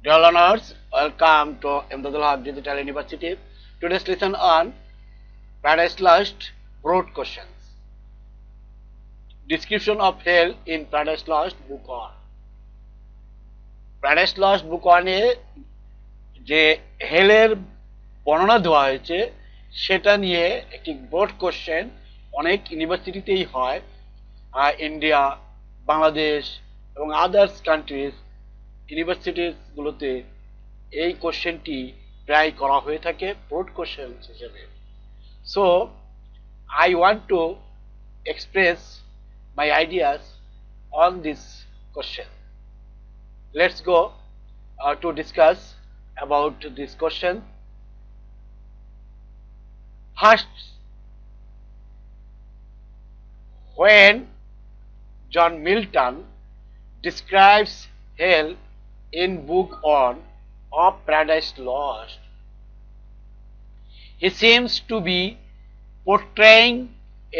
Dear learners, welcome to Imdadul Haq Digital University. Today's lesson on Paradise Lost broad questions. Description of hell in Paradise Lost Book 1. Paradise Lost Book 1 এ যে হেলের বর্ণনা দেওয়া হয়েছে সেটা নিয়ে একটি broad question অনেক ইউনিভার্সিটিতেই হয়। ইন্ডিয়া, বাংলাদেশ এবং আদার্স কান্ট্রিজ ইউনিভার্সিটিগুলোতে এই কোশ্চেনটি প্রায় করা হয়ে থাকে ব্রড কোশ্চেন হিসেবে। So I want to express my ideas on this question. Let's go to discuss about this question. First, when John Milton describes hell in Book 1 of Paradise Lost, he seems to be portraying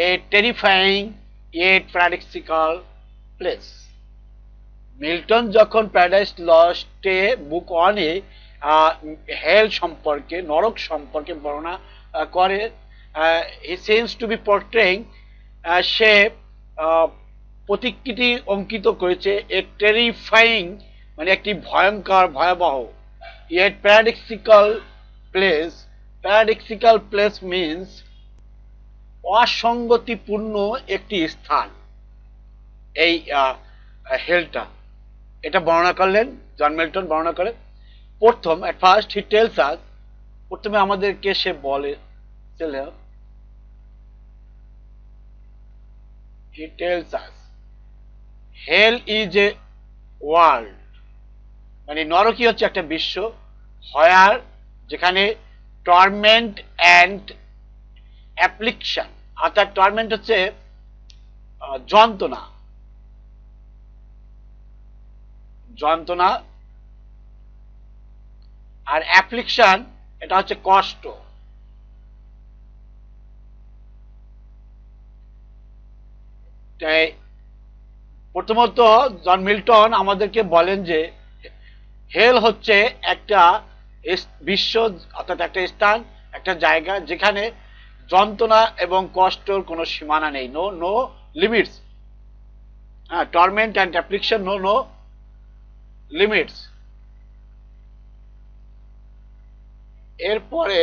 a terrifying yet paradoxical place. Milton যখন paradise লস্টে book 1 এ hell সম্পর্কে, নরক সম্পর্কে বর্ণনা করে, he seems to be portraying, সে প্রতিকৃতি অঙ্কিত করেছে এ টেরিফাইং, মানে একটি ভয়ঙ্কর, ভয়াবহ, yet paradoxical place. Paradoxical place means অসঙ্গতিপূর্ণ একটি স্থান। এই হেলটা এটা বর্ণনা করলেন জন মিল্টন, বর্ণনা করে। প্রথম এট ফার্স্ট হি টেলস আস, প্রথমে আমাদেরকে সে বলে, he tells us hell is a world, মানে নরকই হচ্ছে একটা বিশ্ব, হয়ার, যেখানে টর্মেন্ট অ্যান্ড অ্যাপ্লিকশন, অর্থাৎ টর্মেন্ট হচ্ছে যন্ত্রণা, যন্ত্রণা, আর অ্যাপ্লিকশন এটা হচ্ছে কষ্ট। প্রথমত জন মিল্টন আমাদেরকে বলেন যে হেল হচ্ছে একটা বিশ্ব, অর্থাৎ একটা স্থান, একটা জায়গা যেখানে যন্ত্রণা এবং কষ্টর কোনো সীমানা নেই, no limits. Torment and application, no limits. এরপরে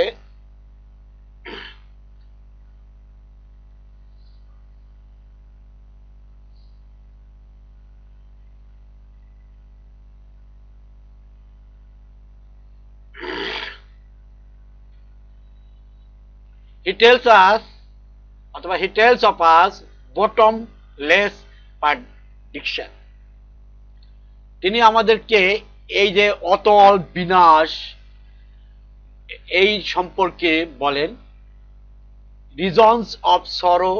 he tells us, অথবা he tells of us bottomless prediction. তিনি আমাদেরকে এই যে অতল বিনাশ এই সম্পর্কে বলেন। reasons of sorrow,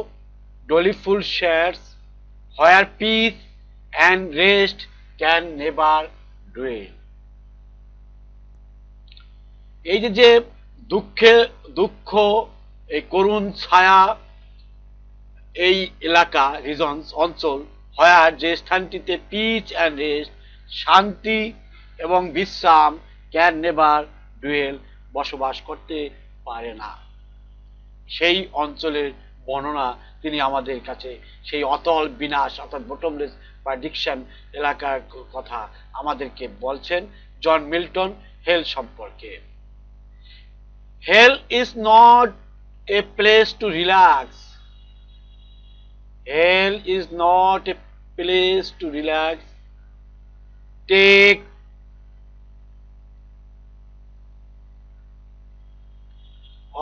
doleful shares, where peace and rest can never dwell. এই যে দুঃখ, এই করুণ ছায়া, এই এলাকা, রিজনস, অঞ্চল, হয়ার, যে স্থানটিতে পিচ অ্যান্ড রেস্ট, শান্তি এবং বিশ্রাম, ক্যান নেভার ডুয়েল, বসবাস করতে পারে না, সেই অঞ্চলের বর্ণনা তিনি আমাদের কাছে, সেই অতল বিনাশ অর্থাৎ বটমলেস প্রেডিকশন এলাকার কথা আমাদেরকে বলছেন জন মিল্টন হেল সম্পর্কে। Hell is not a place to relax. Hell is not a place to relax, take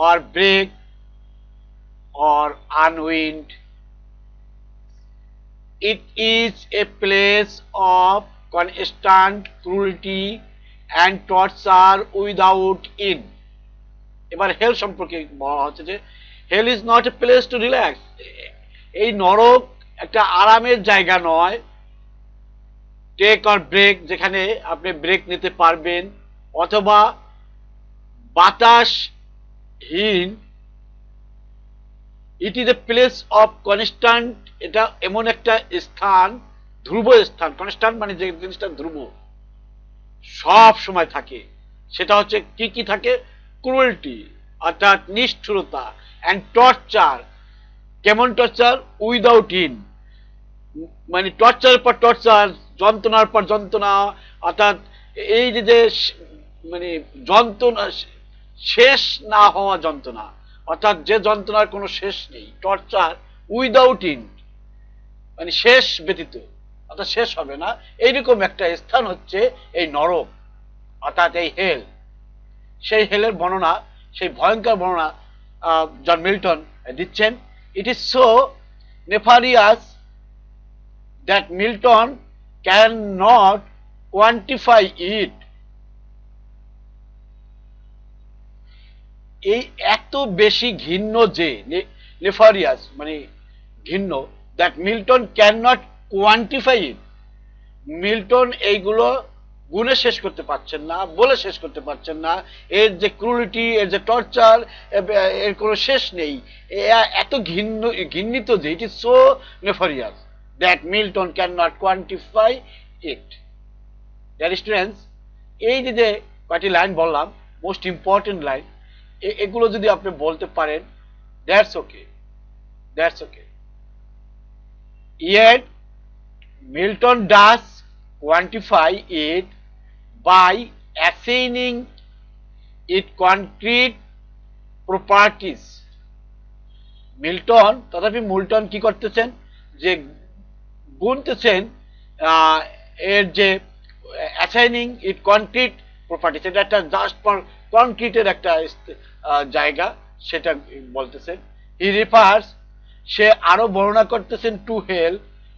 or break or unwind. It is a place of constant cruelty and torture without end. এবার হেল সম্পর্কে বলা হচ্ছে যে hell is not a place to relax, এই নরক একটা আরামের জায়গা নয়। টেক অর ব্রেক, যেখানে আপনি ব্রেক নিতে পারবেন, অথবা বাতাসহীন। It is a place of constant, এটা এমন একটা স্থান, ধ্রুব স্থান। কনস্ট্যান্ট মানে যে জিনিসটা ধ্রুব, সব সময় থাকে। সেটা হচ্ছে কি কি থাকে? ক্রুয়েলটি অর্থাৎ নিষ্ঠুরতা, অ্যান্ড টর্চার। কেমন টর্চার? উইদাউট ইন, মানে টর্চারের পর টর্চার, যন্ত্রণার পর যন্ত্রণা, অর্থাৎ এই যে মানে যন্ত্রণা, শেষ না হওয়া যন্ত্রণা, অর্থাৎ যে যন্ত্রণার কোনো শেষ নেই। টর্চার উইদাউট ইন, মানে শেষ ব্যতীত, অর্থাৎ শেষ হবে না, এইরকম একটা স্থান হচ্ছে এই নরক, অর্থাৎ এই হেল। সেই হেলের বর্ণনা, সেই ভয়ঙ্কর বর্ণনা জন মিল্টন দিচ্ছেন। It is so nefarious that Milton can not quantify it. এই এত বেশি ঘৃণ্য যে, নেফারিয়াস মানে ঘৃণ্য, that Milton can not quantify it. Milton এইগুলো গুণে শেষ করতে পারছেন না, বলে শেষ করতে পারছেন না। এর যে ক্রুলিটি, এর যে টর্চার, এর কোনো শেষ নেই। এত ঘৃণিত যে, ইট is so nefarious that Milton can not quantify it. That students, এই যে কয়টি লাইন বললাম, মোস্ট ইম্পর্টেন্ট লাইন, এগুলো যদি আপনি বলতে পারেন, that's okay, that's okay. Yet Milton does quantify it by assigning it concrete properties. Milton, তথাপি মিল্টন কি করতেছেন? যে গুনতেছেন এর যে অ্যাসাইনিং ইট কনক্রিট প্রপার্টিস, এটা একটা জাস্ট ফর কনক্রিটের একটা জায়গা, সেটা বলতেছেন। হি রিফার্স, সে আরো বর্ণনা করতেছেন টু হেল,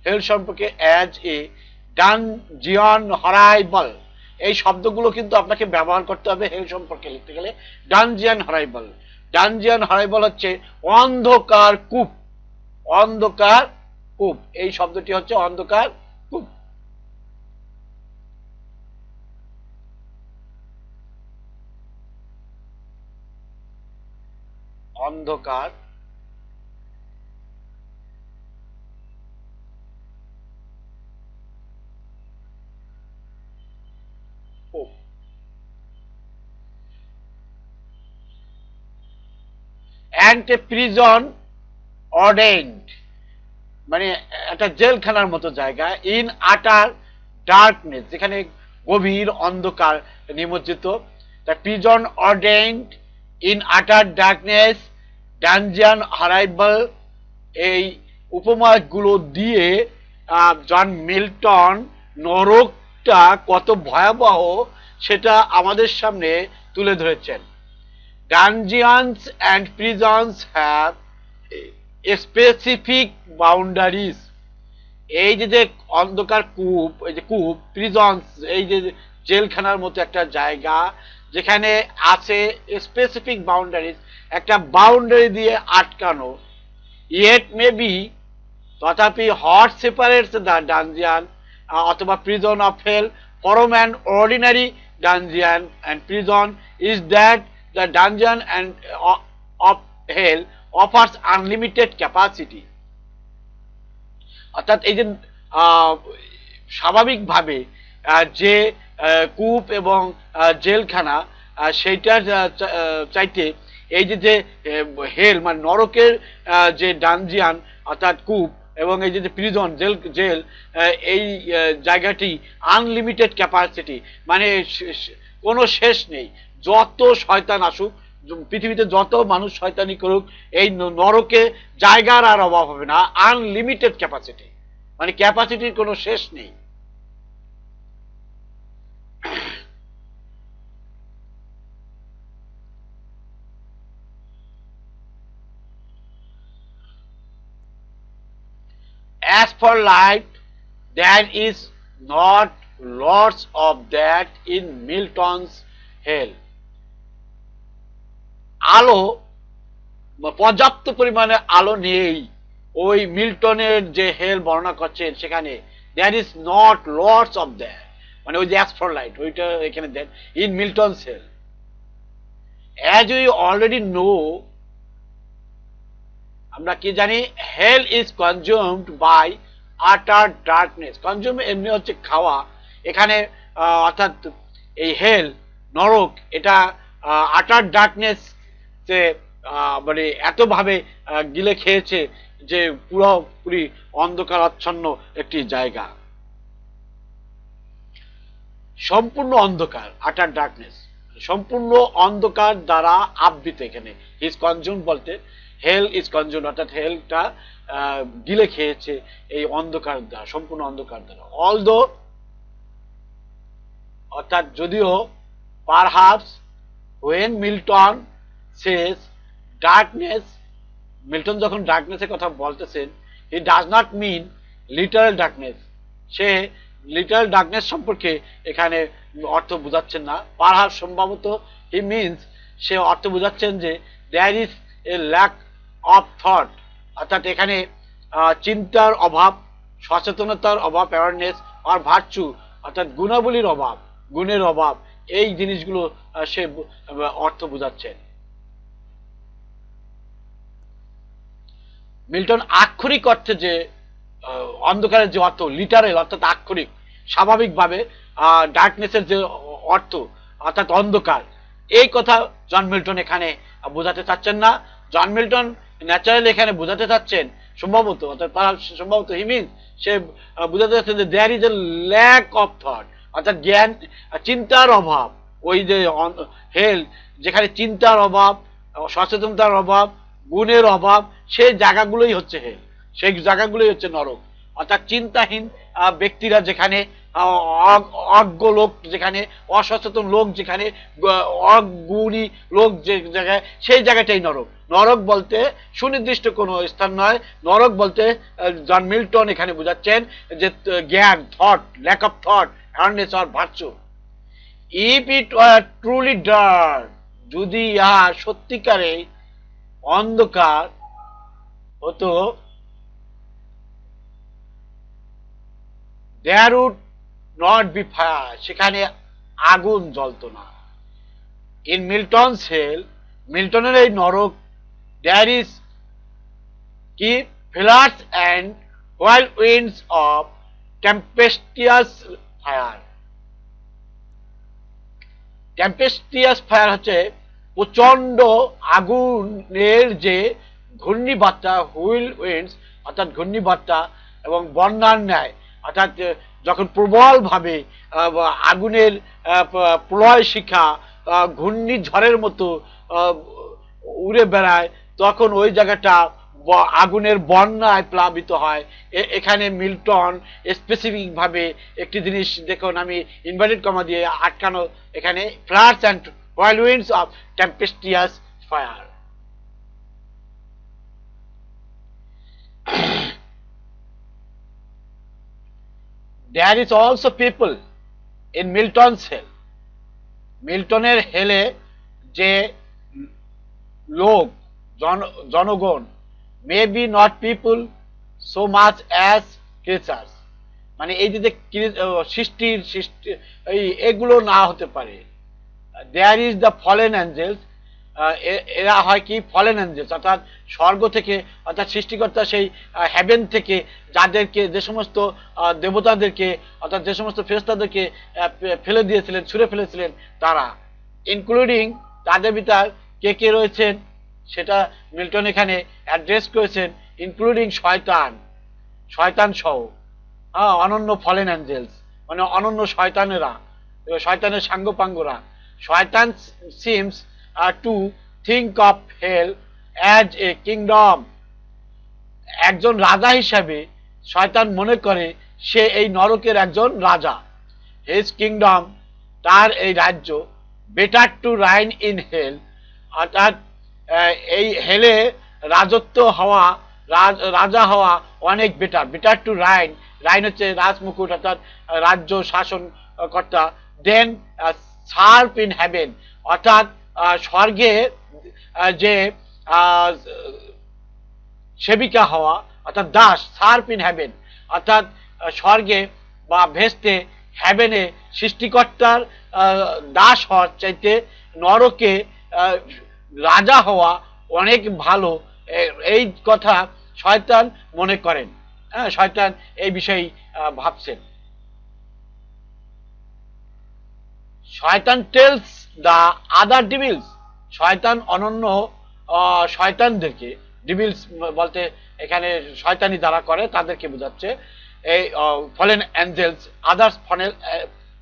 হেল সম্পর্কে, অ্যাজ এ ডানজিয়ন হরাইবল। এই শব্দগুলো কিন্তু আপনাকে ব্যবহার করতে হবে হেল সম্পর্কে লিখতে গেলে। ডানজিয়ন হরাইবল, ডানজিয়ন হরাইবল হচ্ছে অন্ধকার কূপ, অন্ধকার কূপ, এই শব্দটি হচ্ছে অন্ধকার কূপ। অন্ধকার কূপ। and a prison ordained, মানে একটা জেলখানার মতো জায়গা। ইন আটার ডার্কনেস, যেখানে গভীর অন্ধকার নিমজ্জিত। দ্য প্রিজন অর্ডেন্ড ইন আটার ডার্কনেস, ডানজিয়ান হরাইবল, এই উপমাগুলো দিয়ে জন মিল্টন নরকটা কত ভয়াবহ সেটা আমাদের সামনে তুলে ধরেছেন। Dungeons and prisons have specific boundaries. এই যে অন্ধকার কূপ, এই যে কূপ, প্রিজনস, এই যে জেলখানার মতো একটা জায়গা, যেখানে আছে স্পেসিফিক বাউন্ডারিজ, একটা বাউন্ডারি দিয়ে আটকানো। ইয়েট মে বি, তথাপি হট সেপারেটস দ্য ডানজিয়ান অথবা prison of hell from an ordinary dungeon and prison is that the dungeon and of hell offers unlimited capacity. অর্থাৎ এই যে স্বাভাবিকভাবে যে কূপ এবং জেলখানা, সেইটার চাইতে এই যে হেল মানে নরকের যে ডানজিয়ান অর্থাৎ কূপ এবং এই যে প্রিজন জেল, এই জায়গাটি আনলিমিটেড ক্যাপাসিটি, মানে কোনো শেষ নেই। যত শয়তান আসুক, পৃথিবীতে যত মানুষ শয়তানি করুক, এই নরকে জায়গার আর অভাব হবে না। আনলিমিটেড ক্যাপাসিটি, মানে ক্যাপাসিটির কোনো শেষ নেই। As for light, there is not lots of that in Milton's hell. আলো, পর্যাপ্ত পরিমাণে আলো নেই ওই মিল্টনের যে হেল বর্ণনা করছেন সেখানে। There is not lots of that, মানে ওই যে অ্যাজ ফর লাইট, ওইটা এখানে then in Milton's hell. As we already know, আমরা কি জানি, hell is consumed by utter darkness. Consume এমনি হচ্ছে খাওয়া, এখানে অর্থাৎ এই হেল নরক এটা আটার ডার্কনেস যে মানে এতভাবে গিলে খেয়েছে যে পুরোপুরি অন্ধকার আচ্ছন্ন একটি জায়গা, সম্পূর্ণ অন্ধকার, আটার ডার্কনেস, সম্পূর্ণ অন্ধকার দ্বারা আবৃত। এখানে ইজ কনজিউম বলতে হেল ইজ কনজিউম, অর্থাৎ হেলটা গিলে খেয়েছে এই অন্ধকার দ্বারা, সম্পূর্ণ অন্ধকার দ্বারা। অলদো অর্থাৎ যদিও perhaps when Milton says darkness, Milton যখন ডার্কনেসের কথা বলতেছেন, he does not mean literal darkness, say literal darkness সম্পর্কে এখানে অর্থ বোঝাচ্ছেন না। পারহাপস সম্ভবত he means, সে অর্থ বোঝাচ্ছেন যে there is a lack of thought, অর্থাৎ এখানে চিন্তার অভাব, সচেতনতার অভাব, অ্যাওয়ারনেস আর ভার্চু অর্থাৎ গুণাবলীর অভাব, গুণের অভাব, এই জিনিসগুলো সে অর্থ বোঝাচ্ছেন। মিল্টন আক্ষরিক অর্থে যে অন্ধকারের যে অর্থ, লিটারেল অর্থাৎ আক্ষরিক, স্বাভাবিকভাবে ডার্কনেসের যে অর্থ অর্থাৎ অন্ধকার, এই কথা জন মিল্টন এখানে বোঝাতে চাচ্ছেন না। জন মিল্টন ন্যাচারালি এখানে বোঝাতে চাচ্ছেন সম্ভবত, অর্থাৎ সম্ভবত হি মিনস, সে বোঝাতে চাচ্ছেন যে there is a lack of thought, অর্থাৎ জ্ঞান, চিন্তার অভাব। ওই যে হেল, যেখানে চিন্তার অভাব, সচেতনতার অভাব, গুণের অভাব, সেই জায়গাগুলোই হচ্ছে হেল, সেই জায়গাগুলোই হচ্ছে নরক। অর্থাৎ চিন্তাহীন ব্যক্তিরা যেখানে, অজ্ঞ লোক যেখানে, অসচেতন লোক যেখানে, অগুণী লোক যে জায়গায়, সেই জায়গাটাই নরক। নরক বলতে সুনির্দিষ্ট কোনো স্থান নয়। নরক বলতে জন মিল্টন এখানে বোঝাচ্ছেন যে জ্ঞান, thought, lack of thought, awareness or virtue. If it were truly dark, যদি ইহা সত্যিকারে অন্ধকার হতো, there would not be fire, সেখানে আগুন জ্বলতো না। ইন মিল্টনস হেল, মিল্টনের এই নরক, there is কি floods and whirlwinds of tempestuous fire। Tempestuous fire হচ্ছে প্রচন্ড আগুনের যে ঘূর্ণিবার্তা, হুইল উইন্ডস অর্থাৎ ঘূর্ণিবার্তা, এবং বন্যার ন্যায়, অর্থাৎ যখন প্রবলভাবে আগুনের প্রলয় শিখা ঘূর্ণিঝড়ের মতো উড়ে বেড়ায়, তখন ওই জায়গাটা আগুনের বন্যায় প্লাবিত হয়। এখানে মিল্টন স্পেসিফিক ভাবে একটি জিনিস দেখুন, আমি ইনভার্টেড কমা দিয়ে আটকানো, এখানে floods and whirlwinds of tempestuous fire। There is also people in Milton's hell, মিল্টনের হেলে যে লোক, জনগণ, maybe not people so much as creatures, মানে এই যে সৃষ্টি এগুলো না হতে পারে। there is the fallen angels, এরা হয় কি ফলেন অ্যাঞ্জেলস, অর্থাৎ স্বর্গ থেকে, অর্থাৎ সৃষ্টিকর্তা সেই হেভেন থেকে যাদেরকে, যে সমস্ত দেবতাদেরকে অর্থাৎ যে সমস্ত ফেরেশতাদেরকে ফেলে দিয়েছিলেন, ছুঁড়ে ফেলেছিলেন, তারা, ইনক্লুডিং, তাদের ভিতর কে কে রয়েছেন সেটা মিল্টন এখানে অ্যাড্রেস করেছেন, ইনক্লুডিং শয়তান, শয়তান সহ, অনন্য ফলেন অ্যাঞ্জেলস মানে অনন্য শয়তানেরা, শয়তানের সাঙ্গপাঙ্গরা। শয়তান seems to think of hell as a kingdom, একজন রাজা হিসাবে শয়তান মনে করে সে এই নরকের একজন রাজা। his kingdom, তার এই রাজ্য, better to reign in hell, অর্থাৎ এই হেলে রাজত্ব হওয়া, রাজা হওয়া অনেক বেটার। বেটার টু রাইন, রাইন হচ্ছে রাজমুকুট অর্থাৎ রাজ্য শাসন কর্তা। দেন সার্ভ ইন হেভেন, অর্থাৎ স্বর্গে যে সেবিকা হওয়া অর্থাৎ দাস, সার্ভ ইন হেভেন অর্থাৎ স্বর্গে বা ভেস্তে, হেভেনে সৃষ্টিকর্তার দাস হওয়ার চাইতে নরকে রাজা হওয়া অনেক ভালো, এই কথা শয়তান মনে করেন। শয়তান এই বিষয়ে ভাবছেন। শয়তান টেলস দ্য আদার ডিভিলস, শয়তান অনন্য শয়তানদেরকে, ডিভিলস বলতে এখানে শয়তানি দ্বারা করে তাদেরকে বোঝাচ্ছে, এই fallen angels, others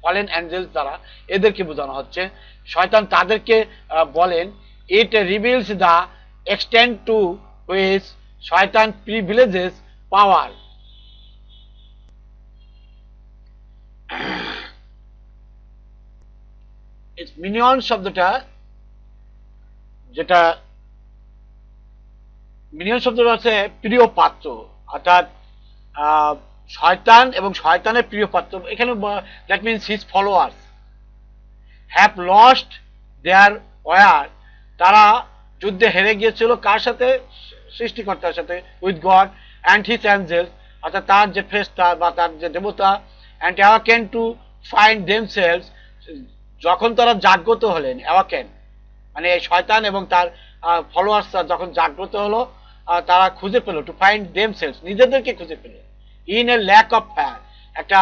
fallen angels দ্বারা এদেরকে বোঝানো হচ্ছে। শয়তান তাদেরকে বলেন, it reveals the extent to which শয়তান প্রিভিলেজেস পাওয়ার। মিনিয়ন শব্দটা, যেটা মিনিয়ন শব্দটা হচ্ছে প্রিয় পাত্র, অর্থাৎ শয়তান এবং শয়তানের প্রিয় পাত্র। এখানে that means his followers have lost their war, তারা যুদ্ধে হেরে গিয়েছিল কার সাথে? সৃষ্টিকর্তার সাথে, with God and his angels, অর্থাৎ তার যে ফেরেশতা বা তার যে দেবতা, and awaken to find themselves, যখন তারা জাগ্রত হলেন, অ্যাওয়াকেন মানে শয়তান এবং তার ফলোয়ার্সরা যখন জাগ্রত হলো, তারা খুঁজে পেল, টু ফাইন্ড দেমসেলভস, নিজেদেরকে খুঁজে পেল, in a lack of fire, একটা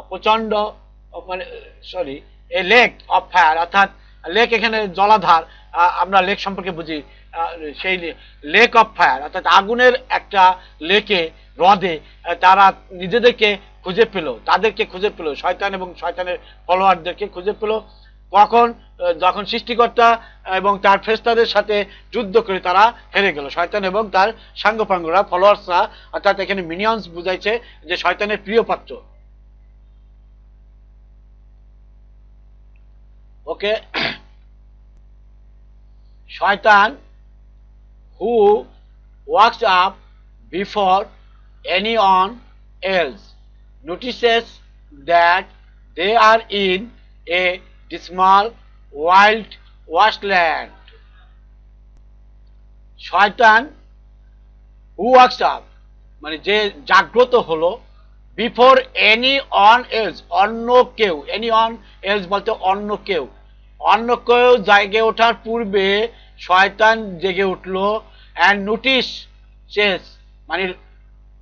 প্রচন্ড মানে sorry a lake of fire, অর্থাৎ লেক এখানে জলাধার, আমরা লেক সম্পর্কে বুঝি, সেই লেক অফ ফায়ার অর্থাৎ আগুনের একটা লেকে, হ্রদে তারা নিজেদেরকে খুঁজে পেল, তাদেরকে খুঁজে পেল, শয়তান এবং শয়তানের ফলোয়ারদেরকে খুঁজে পেল। কখন? যখন সৃষ্টিকর্তা এবং তার ফেরেশতাদের সাথে যুদ্ধ করে তারা হেরে গেল, শয়তান এবং তার সাঙ্গপাঙ্গরা, ফলোয়ার্সরা, অর্থাৎ এখানে মিনিয়ন্স বুঝাইছে যে শয়তানের প্রিয় পাত্র। ওকে, শয়তান who walks up before anyone else notices that they are in a dismal wild wasteland. শয়তান who walks up মানে যে জাগ্রত হলো, বিফোর এনি অন এলস, অন্য কেউ, এনি অন এলস বলতে অন্য কেউ, অন্য কেউ জেগে ওঠার পূর্বে শয়তান জেগে উঠলো, অ্যান্ড নোটিস চেস মানে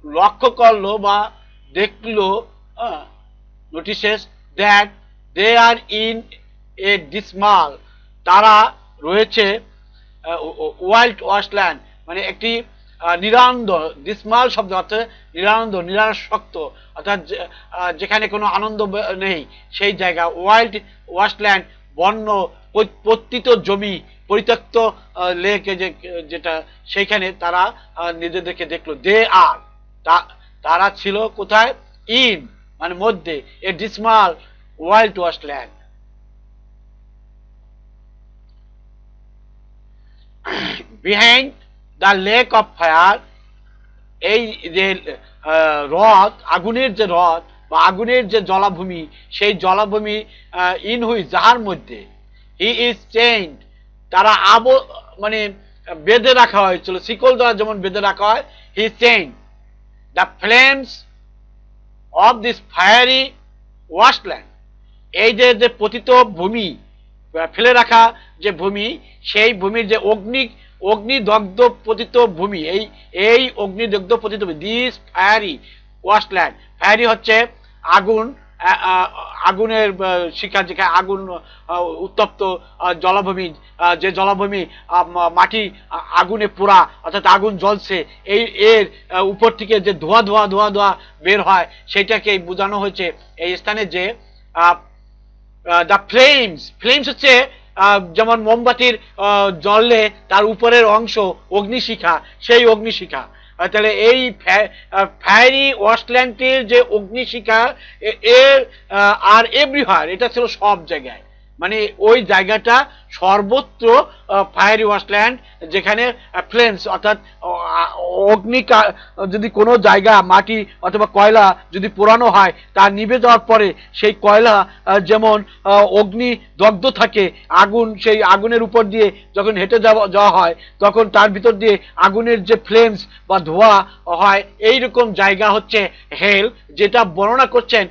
লক্ষ্য করলো বা দেখলো, notices that they are in a dismal, তারা রয়েছে ওয়াইল্ড ওয়াস্টল্যান্ড মানে একটি নিরানন্দ, ডিসমাল শব্দ অর্থে নিরানন্দ, নিরাসক্ত, অর্থাৎ যেখানে কোনো আনন্দ নেই সেই জায়গা, ওয়াইল্ড ওয়াস্টল্যান্ড বন্য পতিত জমি, পরিত্যক্ত লেক যেটা, সেইখানে তারা নিজেদেরকে দেখলো। দে আর তারা ছিল কোথায়? ইন মানে মধ্যে, a dismal wild wasteland. Behind the lake of fire, এই যে হ্রদ, আগুনের যে হ্রদ বা আগুনের যে জলাভূমি, সেই জলাভূমি, ইন হুইচ যাহার মধ্যে, হি ইজ চেইনড, তারা মানে বেঁধে রাখা হয়েছিল, শিকল দ্বারা যেমন বেঁধে রাখা হয়, he chain the flames of this fiery wasteland, এই যে পতিত ভূমি, ফেলে রাখা যে ভূমি, সেই ভূমির যে অগ্নিদগ্ধ পতিত ভূমি, এই অগ্নিদগ্ধ পতিত ভূমি, দিস ফায়ারি ওয়াস্টল্যান্ড, ফায়ারি হচ্ছে আগুন, আগুনের শিখা, যেখানে আগুন উত্তপ্ত জলাভূমি, যে জলাভূমি মাটি আগুনে পোড়া অর্থাৎ আগুন জ্বলছে, এর উপর থেকে যে ধোঁয়া ধোঁয়া ধোঁয়া ধোঁয়া বের হয়, সেইটাকে বোঝানো হয়েছে এই স্থানে যে দ্য ফ্লেমস হচ্ছে যেমন মোমবাতির জ্বললে তার উপরের অংশ অগ্নিশিখা, সেই অগ্নিশিখা, তাহলে এই ফায়ারি ওয়াস্টল্যান্ডের যে অগ্নিশিখা এর আর এভরিহার, এটা ছিল সব জায়গায়, মানে ওই জায়গাটা সর্বত্র ফায়ারি ওয়াস্টল্যান্ড, যেখানে ফ্লেমস অর্থাৎ অগ্নি, যদি কোনো জায়গা মাটি অথবা কয়লা যদি পোড়ানো হয়, তা নিভে যাওয়ার পরে সেই কয়লা যেমন অগ্নি দগ্ধ থাকে, আগুন সেই আগুনের উপর দিয়ে যখন হেঁটে যাওয়া হয় তখন তার ভিতর দিয়ে আগুনের যে ফ্লেমস বা ধোঁয়া হয়, এইরকম জায়গা হচ্ছে হেল, যেটা বর্ণনা করছেন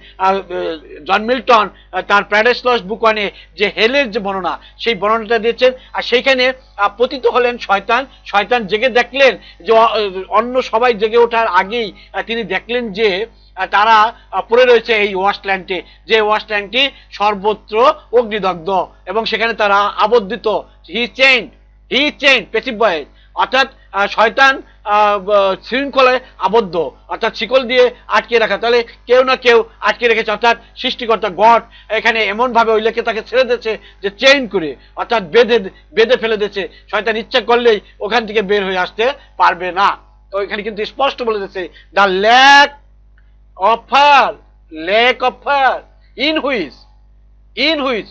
জন মিল্টন তার প্যারাডাইস লস্ট বুক ওয়ানে, যে হেলের যে বর্ণনা, সেই বর্ণনাটা দিয়েছেন। আর সেইখানে পতিত হলেন শয়তান জেগে দেখলেন যে অন্য সবাই জেগে ওঠার আগেই তিনি দেখলেন যে তারা পড়ে রয়েছে এই ওয়াস্টল্যান্ডে, যে ওয়াস্টল্যান্ডটি সর্বত্র অগ্নিদগ্ধ, এবং সেখানে তারা আবদ্ধিত। হি চেইন প্যাসিভ ভয়েস, অর্থাৎ শয়তান শৃঙ্খলায় আবদ্ধ, অর্থাৎ শিকল দিয়ে আটকে রাখা। তাহলে কেউ না কেউ আটকে রেখেছে, অর্থাৎ সৃষ্টিকর্তা গড এখানে এমন ভাবে ওই লেখে তাকে ছেড়ে দিয়েছে যে চেইন করে, অর্থাৎ বেঁধে ফেলে দিয়েছে। শয়তান ইচ্ছা করলেই ওখান থেকে বের হয়ে আসতে পারবে না। তো এখানে কিন্তু স্পষ্ট বলে দিয়েছে the lake of fire in which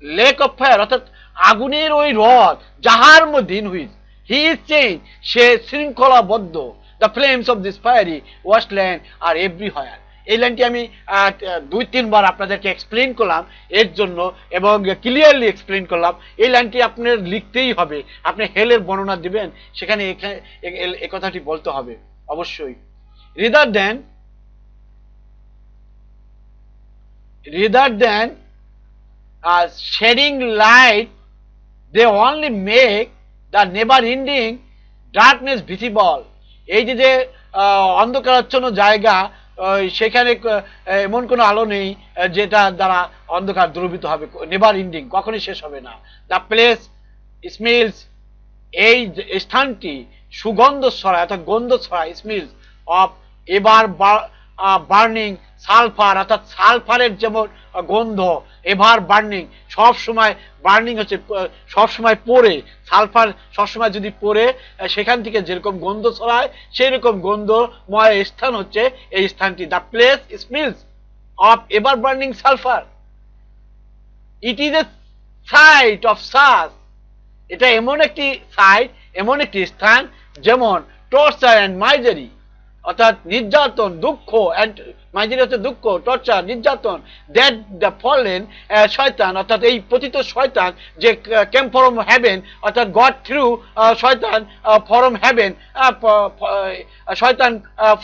lake of fire, অর্থাৎ আগুনের ওই হ্রদ যাহার মধ্যে in which he is chain, সে শৃঙ্খলাবদ্ধ। The flames of this fiery wasteland are everywhere. এই লাইনটি আমি 2-3 বার আপনাদেরকে এক্সপ্লেন করলাম এর জন্য, এবং ক্লিয়ারলি এক্সপ্লেন করলাম। এই লাইনটি আপনার লিখতেই হবে। আপনি হেলের বর্ণনা দিবেন, সেখানে এই কথাটি বলতে হবে অবশ্যই। Rather than shedding light, they only make the never ending darkness visible. এই যে অন্ধকারাচ্ছন্ন জায়গা, সেখানে এমন কোনো আলো নেই যেটা দ্বারা অন্ধকার দূরীভূত হবে, নেভার এন্ডিং, কখনই শেষ হবে না। দ্য প্লেস স্মেলস, এই স্থানটি সুগন্ধ ছড়ায়, অর্থাৎ গন্ধ ছড়ায়, স্মেলস অফ এবার বার্নিং সালফার, অর্থাৎ সালফারের যেমন গন্ধ, এভার বার্নিং, সব সময় বার্নিং হচ্ছে, সব সময় পড়ে, সালফার সবসময় যদি পড়ে সেখান থেকে যেরকম গন্ধ ছড়ায়, সেই রকম গন্ধময় স্থান হচ্ছে এই স্থানটি। The place smells of ever burning sulphur, it is a site of sus, এটা এমন একটি সাইট, এমন একটি স্থান, যেমন টর্চার অ্যান্ড মাইজারি, অর্থাৎ নির্যাতন, দুঃখ, অ্যান্ড মাইজারি হচ্ছে দুঃখ, টর্চার, নির্যাতন, দ্যাট দ্য ফলেন শয়তান, অর্থাৎ এই পতিত শয়তান যে কেম ফ্রম হেভেন, অর্থাৎ গড থ্রু শয়তান ফ্রম হেভেন, শয়তান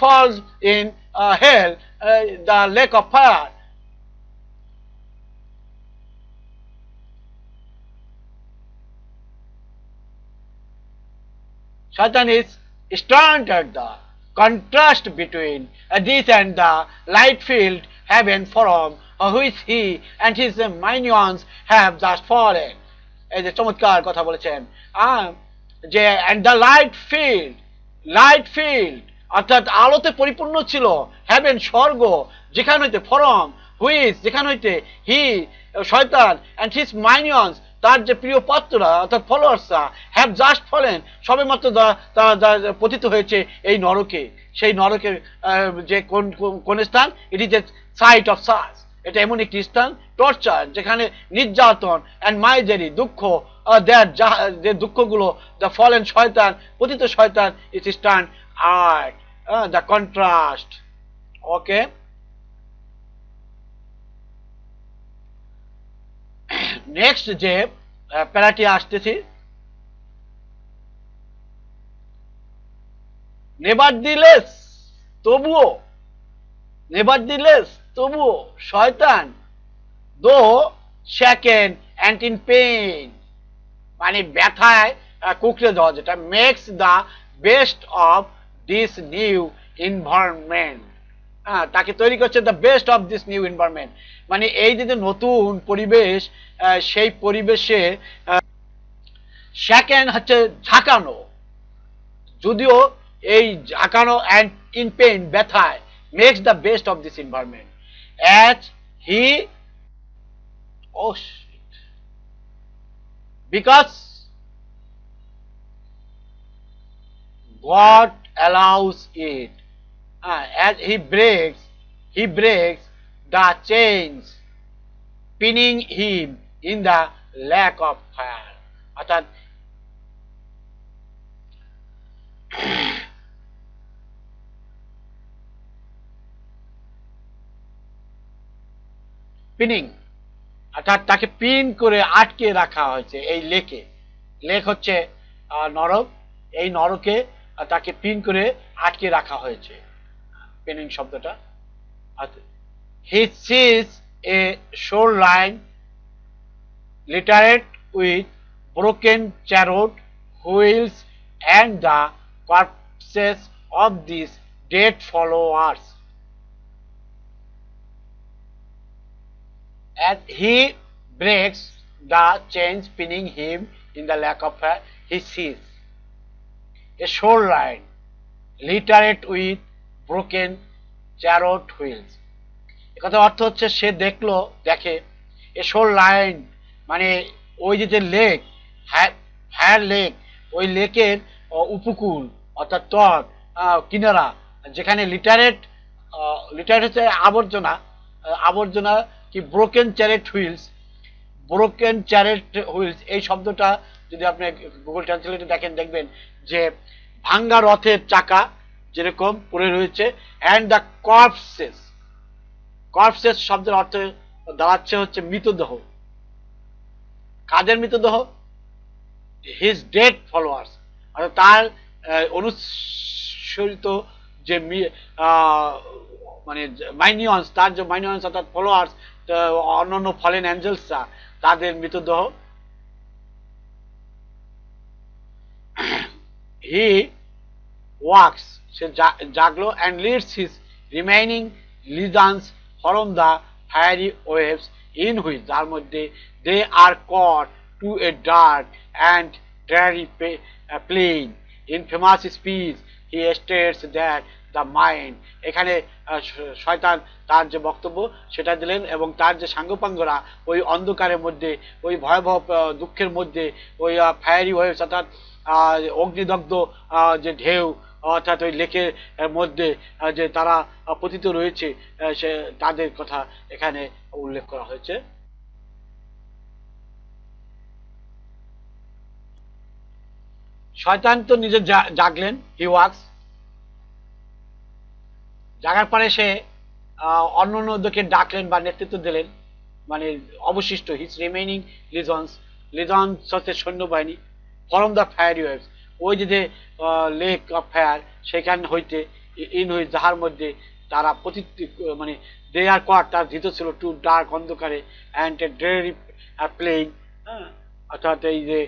falls in hell, the lake of fire. Shaitan is stunned at the contrast between this and the light-filled heaven from which he and his minions have just fallen. এই যে চমৎকার কথা বলেছেন, যে and the light filled অর্থাৎ আলোতে পরিপূর্ণ ছিল, হেভেন স্বর্গ, যেখান হইতে ফরম হুইচ, যেখান হইতে হি শয়তান and his minions তার যে প্রিয় পাত্ররা অর্থাৎ ফলোয়ার্সরা হ্যাভ জাস্ট ফলেন, সবে মাত্র তারা পতিত হয়েছে এই নরকে। সেই নরকের যে কোন স্থান, it is a site of sus, এটা এমন একটি স্থান, টর্চার যেখানে নির্যাতন, অ্যান্ড মাইজারি দুঃখ, যে দুঃখগুলো, দ্য ফলেন শয়তান, পতিত শয়তান, it stand art, the contrast. Okay, next যে প্যারাটি আসতেছি, নেভারদিলেস তবুও শয়তান, দো শ্যাকেন অ্যান্ড ইন পেইন, মানে ব্যথায় কুকড়ে যাওয়া, যেটা makes the best of this new environment, তাকে তৈরি করছে the best of this new environment, মানে এই যে নতুন পরিবেশ, সেই পরিবেশে শ্যাকেন হচ্ছে ঝাঁকানো, যদিও এই ঝাঁকানো, অ্যান্ড ইন পেইন ব্যথায়, makes the best of this environment as he because God allows it, as he breaks the chains pinning him in the lake of fire, অর্থাৎ পিনিং, অর্থাৎ তাকে পিন করে আটকে রাখা হয়েছে এই লেকে। লেক হচ্ছে নরক, এই নরকে তাকে পিন করে আটকে রাখা হয়েছে, পিনিং শব্দটা। হি সিজ এ shoreline littered with broken chariot wheels and the corpses of these dead followers. as he breaks the chains pinning him in the lack of hair, he sees a shoreline littered with broken chariot wheels. একথা অর্থ হচ্ছে সে দেখে এ shoreline মানে ওই যে lake, fire lake, ওই লেকের উপকূল অর্থাৎ তট, কিনারা, যেখানে লিটারেট হচ্ছে আবর্জনা, আবর্জনা কি ব্রোকেন চ্যারেট হুইলস, ব্রোকেন চ্যারেট হুইলস এই শব্দটা যদি আপনি গুগল ট্রান্সলেটে দেখেন দেখবেন যে ভাঙ্গা রথের চাকা যেরকম পড়ে রয়েছে, অ্যান্ড দ্য কর্পসেস, কর্পসেস শব্দের অর্থ দাঁড়াচ্ছে হচ্ছে মৃতদেহ। কাদের মৃতদেহ? হিজ ডেড ফলোয়ার্স, অর্থাৎ তার অনুসরিত যে মানে মাইনিয়ন্স, তার যে মাইনিয়ন্স অর্থাৎ ফলোয়ার্স, অন্যান্য ফলেন অ্যাঞ্জেলসরা, তাদের মৃতদেহ। হি ওয়াক্স, সে জাগলো, and leads his remaining legions from the fiery waves in which, যার মধ্যে they are caught to a dark and dreary plain. In famous speech he states that the mind, এখানে শয়তান তার যে বক্তব্য সেটা দিলেন, এবং তার যে সাঙ্গপাঙ্গরা ওই অন্ধকারের মধ্যে, ওই ভয়াবহ দুঃখের মধ্যে, ওই ফায়ারি ওয়েভস অর্থাৎ অগ্নিদগ্ধ যে ঢেউ অর্থাৎ ওই লেকের মধ্যে যে তারা পতিত রয়েছে, সে তাদের কথা এখানে উল্লেখ করা হয়েছে। শয়তান তো নিজে জাগলেন, হি ওয়াক্স, জাগার পরে সে অন্যদেরকে ডাকলেন বা নেতৃত্ব দিলেন, মানে অবশিষ্ট হিজ রিমেইনিং লিজন্স, লিজন্স হচ্ছে সৈন্যবাহিনী, ফ্রম দ্য ফায়ারি ওয়েভস, ওই যে লেক অফ ফায়ার সেখান হইতে, ইন হুইচ যাহার মধ্যে তারা মানে দে আর কট, তার ধৃত ছিল, টু ডার্ক অন্ধকারে, অ্যান্ড এ ড্রেরি প্লেইং, অর্থাৎ এই যে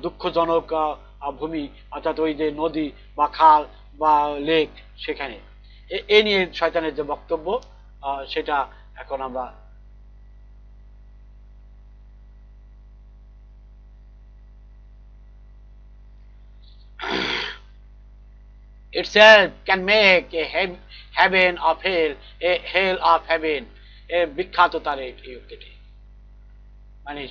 দুঃখজনক ভূমি, অর্থাৎ ওই যে নদী বা খাল বা লেক, সেখানে এ নিয়ে শয়তানের যে বক্তব্য সেটা এখন আমরা itself can make a heaven of hell a hell of heaven, এ বিখ্যাত তার এই উক্তিটি, মানে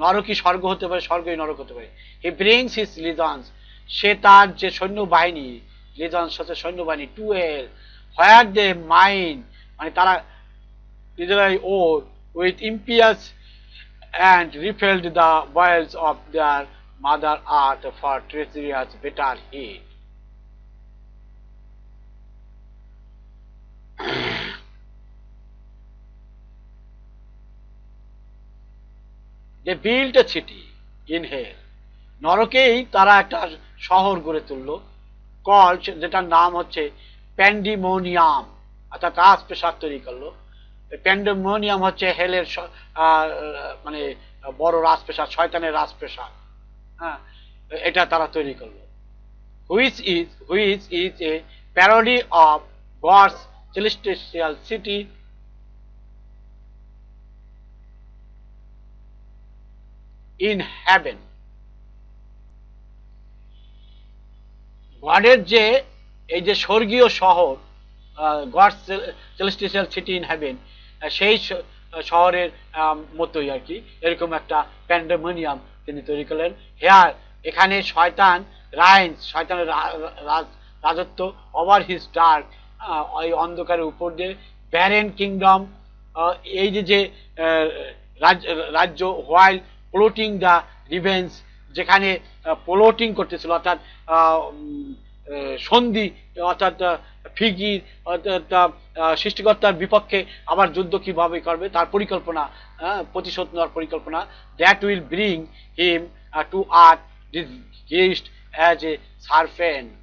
নরকই স্বর্গ হতে পারে, স্বর্গই নরক হতে পারে। হি ব্রিংস হিজ লিজন্স, সে তার যে সৈন্যবাহিনী, লিজন্স হচ্ছে সৈন্যবাহিনী, to hell where they mind, মানে তারা নিজেরাই ওর with impious and rifled the bowels of their mother earth for treasures better hid. They built a city in hell, নরকেই তারা একটা শহর গড়ে তুললো, কল, যেটার নাম হচ্ছে প্যান্ডিমোনিয়াম, অর্থাৎ রাজপ্রাসাদ তৈরি করলো। প্যান্ডিমোনিয়াম হচ্ছে হেলের মানে বড় রাজপ্রাসাদ, শয়তানের রাজপ্রাসাদ, হ্যাঁ, এটা তারা তৈরি করলো। which is a parody of God's celestial city in heaven. গডের যে এই যে স্বর্গীয় শহর, god celestial city in heaven, সেই শহরের মতোই আর কি, এরকম একটা প্যান্ডেমোনিয়াম তিনি তৈরি করলেন। হেয়ার, এখানে শয়তান রাইন্স, শয়তানের রাজত্ব, ওভার হিজ ডার্ক, এই অন্ধকারের উপর দিয়ে, ব্যারেন কিংডম, এই যে রাজ্য, হোয়াইল প্লোটিং দ্য রিভেন্স, যেখানে প্লোটিং করতেছিল, অর্থাৎ সন্ধি, অর্থাৎ ফিগির, অর্থাৎ সৃষ্টিকর্তার বিপক্ষে আবার যুদ্ধ কিভাবে করবে তার পরিকল্পনা, প্রতিশোধ নেওয়ার পরিকল্পনা। That will bring him to earth disguised as a serpent,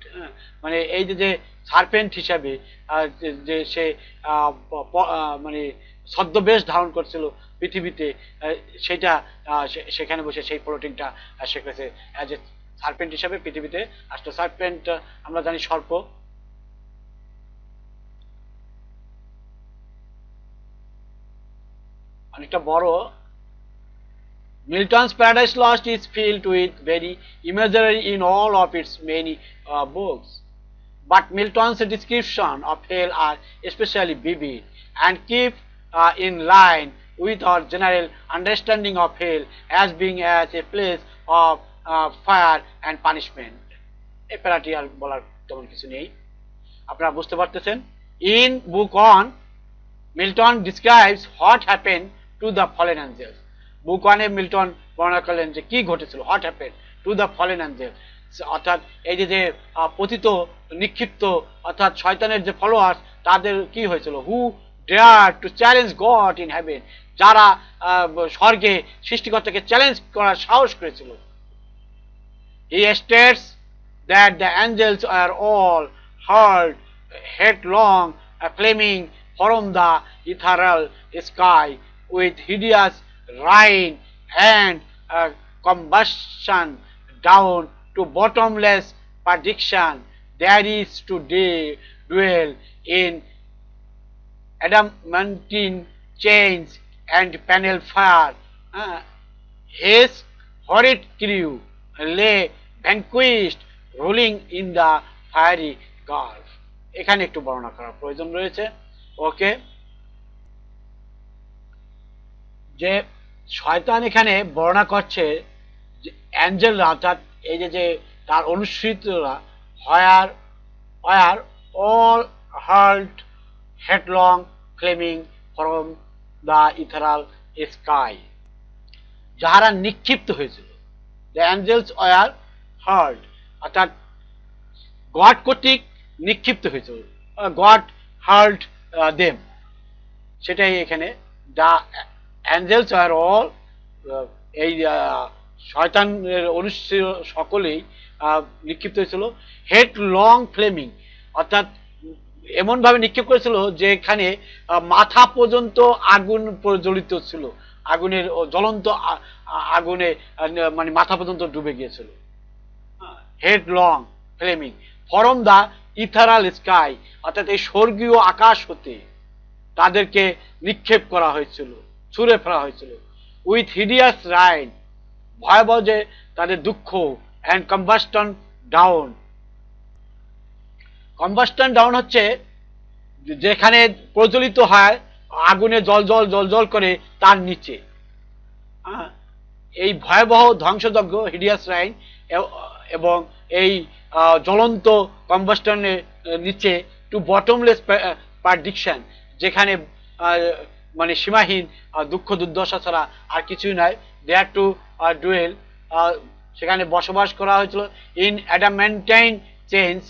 মানে এই যে সার্পেন্ট হিসাবে যে সে মানে ছদ্মবেশ ধারণ করছিল পৃথিবীতে, সেটা সেখানে বসে সেই প্লোটিংটা শিখেছে অ্যাজ এ সার্পেন্ট হিসাবে পৃথিবীতে আসলে। সার্পেন্ট আমরা জানি সর্প, অনেকটা বড়। Milton's Paradise Lost is filled with very imagery in all of its many books. But Milton's description of hell are especially vivid and keep in line with our general understanding of hell as being as a place of fire and punishment. এই প্যারাটি আর বলার তেমন কিছু নেই, আপনারা বুঝতে পারতেছেন। In book on, Milton describes what happened to the fallen angels. বুক ওয়ানে Milton বর্ণনা করলেন যে কি ঘটেছিল, what happened to the fallen Angel, অর্থাৎ এই যে পতিত নিক্ষিপ্ত অর্থাৎ শয়তানের যে ফলোয়ার্স তাদের কি হয়েছিল, who dare to challenge God in heaven, যারা স্বর্গে সৃষ্টিকর্তাকে চ্যালেঞ্জ করার সাহস করেছিল। He states that the angels are all hurled headlong flaming from the ethereal sky with hideous rain and combustion down to bottomless perdition. There is to dwell in adamantine chains and panel fire. His horrid crew lay vanquished, rolling in the fiery gulf. এখানে একটু বর্ণনা করার প্রয়োজন রয়েছে। ওকে, যে শয়তান এখানে বর্ণনা করছে যে অ্যাঞ্জেলরা অর্থাৎ এই যে তার অনুসৃতরা all hurled headlong flaming from the ethereal sky, যাহারা নিক্ষিপ্ত হয়েছিল। the angels were hurled অর্থাৎ গড কর্তৃক নিক্ষিপ্ত হয়েছিল, গড hurled them, সেটাই এখানে the angels are all এই শয়তানের অনুসৃত সকলেই নিক্ষিপ্ত হয়েছিল। হেড লং ফ্লেমিং অর্থাৎ এমনভাবে নিক্ষেপ করেছিল যে এখানে মাথা পর্যন্ত আগুন প্রজ্বলিত ছিল, আগুনের জ্বলন্ত আগুনে মানে মাথা পর্যন্ত ডুবে গিয়েছিল। Headlong flaming from the ethereal sky অর্থাৎ এই স্বর্গীয় আকাশ হতে তাদেরকে নিক্ষেপ করা হয়েছিল, ছুঁড়ে ফেলা হয়েছিল। উইথ হিডিয়াস রাইন ভয়াবহ যে তাদের দুঃখ, অ্যান্ড কম্বাস্টন ডাউন। কম্বাস্টন ডাউন হচ্ছে যেখানে প্রজ্বলিত হয় আগুনে জল জল জল জল করে তার নিচে, এই ভয়াবহ ধ্বংসযজ্ঞ হিডিয়াস রাইন এবং এই জ্বলন্ত কম্বাস্টনের নিচে টু বটমলেস পারডিকশন, যেখানে মানে সীমাহীন দুঃখ দুর্দশা ছাড়া আর কিছুই নাই। দেয়ার টু ডুয়েল সেখানে বসবাস করা হয়েছিল। ইন অ্যাডামেন্টাইন চেইনস,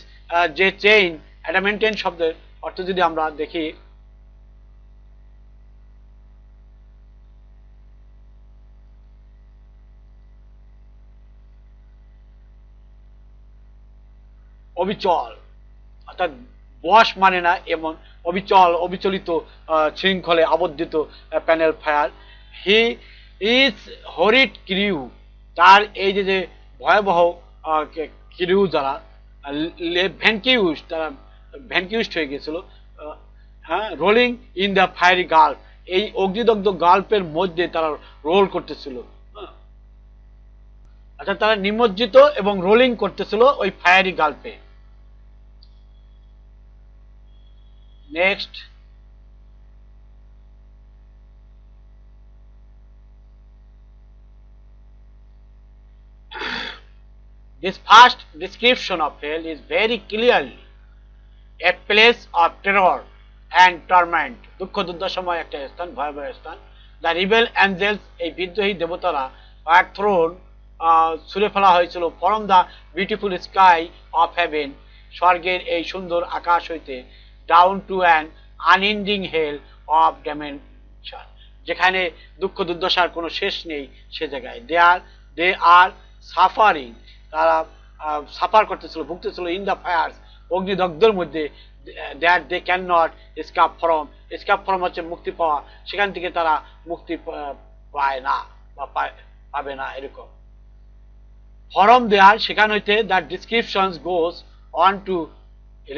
যে চেইন অ্যাডামেন্টাইন শব্দের অর্থ যদি আমরা দেখি অবিচল অর্থাৎ বশ মানে না এমন অবিচল অবিচলিত শৃঙ্খলে আবদ্ধিত penal fire. He is horrid crew, তার এই যে ভয়াবহ ক্রিউ যারা ভ্যানকিউজ, তারা ভ্যানকিউজড হয়ে গিয়েছিল। Rolling in the fiery gulf, এই অগ্নিদগ্ধ গাল্পের মধ্যে তারা রোল করতেছিল, অর্থাৎ তারা নিমজ্জিত এবং রোলিং করতেছিল ওই fiery গাল্পে। Next, this first description of hell is very clearly a place of terror and torment. দুঃখ দুর্দশাময় একটা স্থান, ভয়াবহ স্থান। The rebel angels, এই বিদ্রোহী দেবতারা were thrown, ছুঁড়ে ফেলা হয়েছিল from the beautiful sky of heaven, স্বর্গের এই সুন্দর আকাশ হইতে, down to an unending hell of dimension, যেখানে দুঃখ দুর্দশার কোনো শেষ নেই সে জায়গায়। they are suffering, তারা সাফার করতেছিল, ভুগতেছিল in the fires, অগ্নিদগ্ধের মধ্যে, that they cannot escape from, escape from হচ্ছে মুক্তি পাওয়া, সেখান থেকে তারা মুক্তি পায় না বা পাবে না এরকম। from there, সেখান হইতে that descriptions goes on to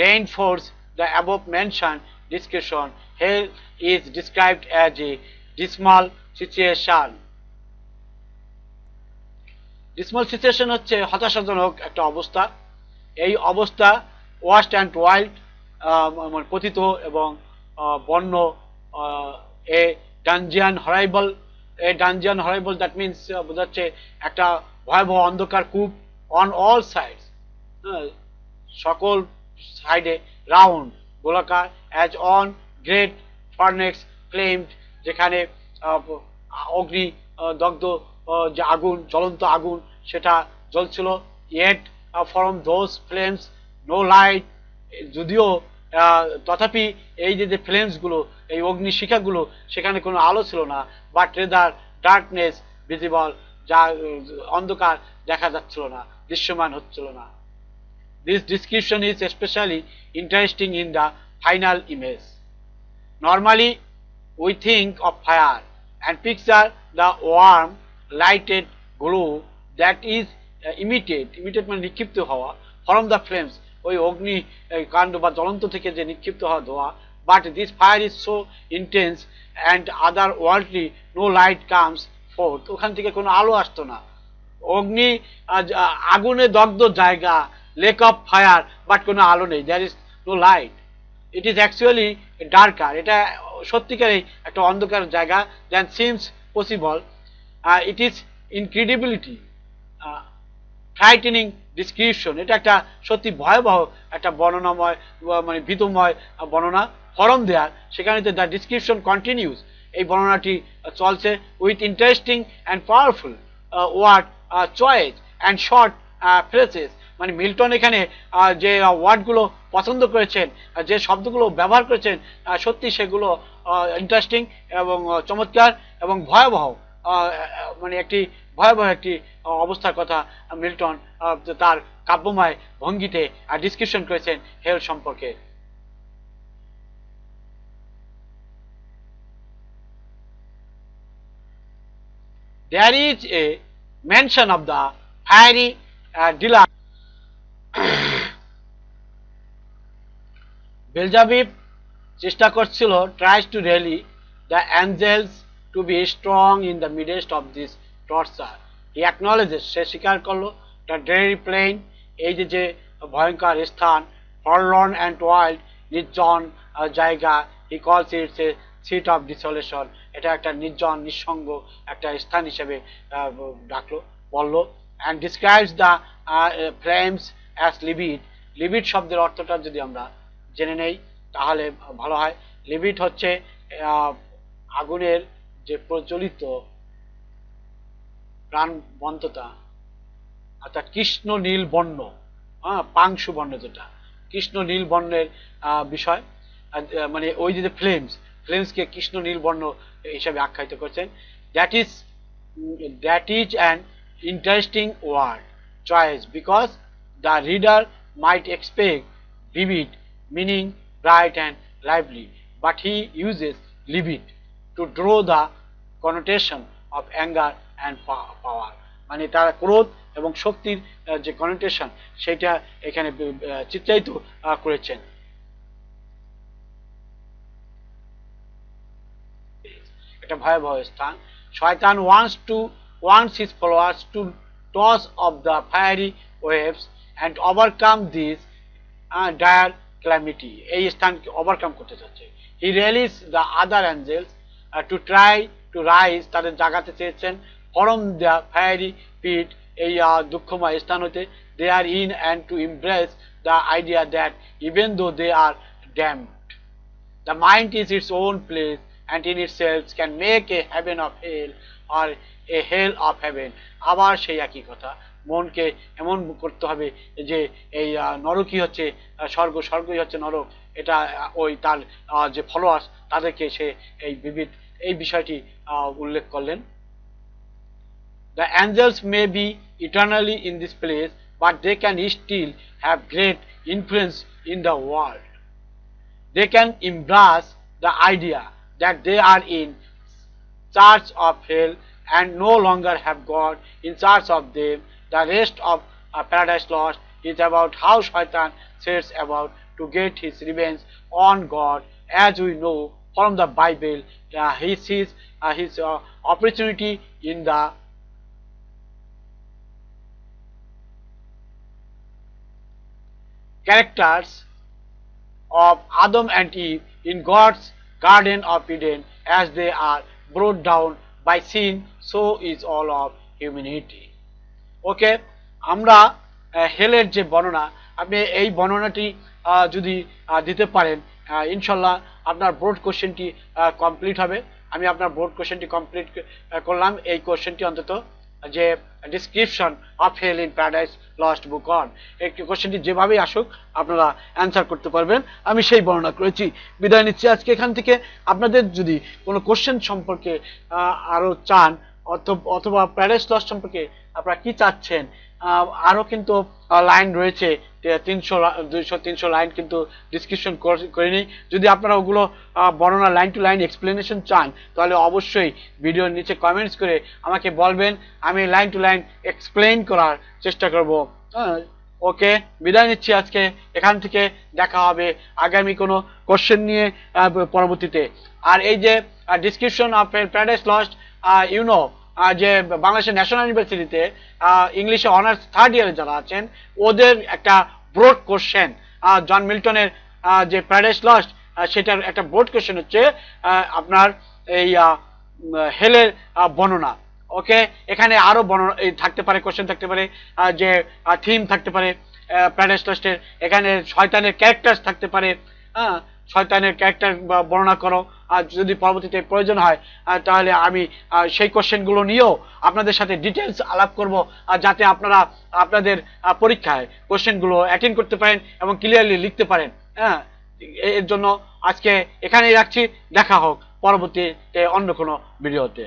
reinforce the above mentioned description. Hell is described as a dismal situation. Dismal situation হচ্ছে হতাশাজনক একটা অবস্থা। এই অবস্থা ওয়াস্ট অ্যান্ড ওয়াইল্ড, মানে পতিত এবং বন্য, এ ডানজিয়ান হরাইবল, দ্যাট মিনস বোঝাচ্ছে একটা ভয়াবহ অন্ধকার কূপ অন অল সাইডস, সকল সাইডে, রাউন্ড গোলাকার, as one great furnace flamed, যেখানে অগ্নি দগ্ধ যে আগুন, জ্বলন্ত আগুন সেটা জ্বলছিল। Yet from those flames no light, যদিও তথাপি এই যে ফ্লেমসগুলো, এই অগ্নিশিখাগুলো, সেখানে কোনো আলো ছিল না, বাট রেদার ডার্কনেস ভিজিবল, যা অন্ধকার দেখা যাচ্ছিল না, দৃশ্যমান হচ্ছিল না। This description is especially interesting in the final image. Normally, we think of fire and picture the warm, lighted glow that is emitted মানে নিক্ষিপ্ত হওয়া, from the flames, ওই অগ্নি কাণ্ড বা জ্বলন্ত থেকে যে নিক্ষিপ্ত হওয়া ধোঁয়া। But this fire is so intense and otherworldly, no light comes forth. ওখান থেকে কোনো আলো আসতো না। অগ্নি আগুনে দগ্ধ জায়গা, লেক অফ ফায়ার, বাট কোনো আলো নেই, there is no light. It is actually darker, এটা সত্যিকারেই একটা অন্ধকার জায়গা, than seems possible. It is incredibility, frightening description, এটা একটা সত্যি ভয়াবহ একটা বর্ণনাময়, মানে ভীতময় বর্ণনা। ফরম দেয়ার, সেখানে দ্য ডিসক্রিপশন কন্টিনিউস, এই বর্ণনাটি চলছে, with interesting and powerful word choice and short phrases. মানে মিল্টন এখানে যে ওয়ার্ডগুলো পছন্দ করেছেন, যে শব্দগুলো ব্যবহার করেছেন, সত্যি সেগুলো ইন্টারেস্টিং এবং চমৎকার এবং ভয়াবহ, মানে একটি ভয়াবহ একটি অবস্থার কথা মিল্টন তার কাব্যময় ভঙ্গিতে ডিসক্রিপশন করেছেন হেল সম্পর্কে। There is a mention of the fiery delight. বেলজাবিব চেষ্টা করছিল, tries to rally the angels to be strong in the midst of this torture. He acknowledges, সে স্বীকার করলো, the dreary plain, এই যে ভয়ঙ্কর স্থান, forlorn and wild, নির্জন জায়গা, he calls it a seat of desolation, এটা একটা নির্জন নিঃসঙ্গ একটা স্থান হিসেবে ডাকলো, বললো, and describes the flames as livid. লিভিড শব্দের অর্থটা যদি আমরা জেনে নেই তাহলে ভালো হয়। লিভিড হচ্ছে আগুনের যে প্রজ্বলিত প্রাণবন্ততা, অর্থাৎ কৃষ্ণ নীল বর্ণ, পাংশু বর্ণ, যেটা কৃষ্ণ নীল বর্ণের বিষয়, মানে ওই যে ফ্লেমসকে কৃষ্ণ নীল বর্ণ হিসাবে আখ্যায়িত করছেন। That is an interesting word choice because the reader might expect vivid meaning, bright and lively, but he uses livid to draw the connotation of anger and power. মানে তার ক্রোধ এবং শক্তির যে কনোটেশন সেটা এখানে চিত্রায়িত করেছেন। একটা ভয়াবহ স্থান। শয়তান wants his followers to toss off the fiery waves and overcome this dire calamity. এই স্থানকে ওভারকাম করতে চাচ্ছে। He rallies the other angels to try to rise, তাদের জাগাতে চেয়েছেন, from the fiery pit, এই দুঃখময় স্থান হতে, they are in, and to embrace the idea that even though they are damned, the mind is its own place and in itself can make a heaven of hell or a hell of heaven. আবার সেই একই কথা, মনকে এমন করতে হবে যে এই নরকই হচ্ছে স্বর্গ, স্বর্গই হচ্ছে নরক, এটা ওই তার যে ফলোয়ার্স তাদেরকে সে এই বিষয়টি উল্লেখ করলেন। The angels may be eternally in this place, but they can still have great influence in the world. They can embrace the idea that they are in charge of hell and no longer have God in charge of them. The rest of Paradise Lost is about how Shaitan sets about to get his revenge on God. As we know from the Bible, he sees his opportunity in the characters of Adam and Eve in God's Garden of Eden, as they are brought down by sin, so is all of humanity. ওকে, আমরা হেলের যে বর্ণনা, আপনি এই বর্ণনাটি যদি দিতে পারেন, ইনশাল্লাহ আপনার বোর্ড কোশ্চেনটি কমপ্লিট হবে। আমি আপনার বোর্ড কোশ্চেনটি কমপ্লিট করলাম। এই কোশ্চেনটি অন্তত যে description of hell in Paradise Lost book on, এই কোশ্চেনটি যেভাবেই আসুক আপনারা অ্যান্সার করতে পারবেন, আমি সেই বর্ণনা করেছি। বিদায় নিচ্ছি আজকে এখান থেকে। আপনাদের যদি কোনো কোশ্চেন সম্পর্কে আরও চান, অথবা প্যারাডাইস লস্ট সম্পর্কে আপনারা কি চাচ্ছেন, আরও কিন্তু লাইন রয়েছে, 300 লাইন কিন্তু ডিসক্রিপশন করিনি। যদি আপনারা ওগুলো বর্ণনা লাইন টু লাইন এক্সপ্লেনেশন চান, তাহলে অবশ্যই ভিডিওর নিচে কমেন্টস করে আমাকে বলবেন, আমি লাইন টু লাইন এক্সপ্লেইন করার চেষ্টা করব। ওকে, বিদায় নিচ্ছি আজকে এখান থেকে। দেখা হবে আগামী কোনো কোশ্চেন নিয়ে পরবর্তীতে। আর এই যে description of Paradise Lost, you know যে বাংলাদেশের ন্যাশনাল ইউনিভার্সিটিতে ইংলিশে অনার্স থার্ড ইয়ারে যারা আছেন, ওদের একটা ব্রড কোশ্চেন, জন মিল্টনের যে প্যারাডাইস লস্ট, সেটার একটা ব্রড কোশ্চেন হচ্ছে আপনার এই হেলের বর্ণনা। ওকে, এখানে আরো বর্ণনা থাকতে পারে, কোশ্চেন থাকতে পারে, যে থিম থাকতে পারে প্যারাডাইস লস্টের, এখানে শয়তানের ক্যারেক্টার থাকতে পারে, শয়তানের ক্যারেক্টার বর্ণনা করো। আর যদি পরবর্তীতে প্রয়োজন হয় তাহলে আমি সেই কোশ্চেনগুলো নিয়েও আপনাদের সাথে ডিটেলস আলাপ করব, যাতে আপনারা আপনাদের পরীক্ষায় কোশ্চেনগুলো অ্যাটেন্ড করতে পারেন এবং ক্লিয়ারলি লিখতে পারেন। এর জন্য আজকে এখানেই রাখছি। দেখা হোক পরবর্তীতে অন্য কোনো ভিডিওতে।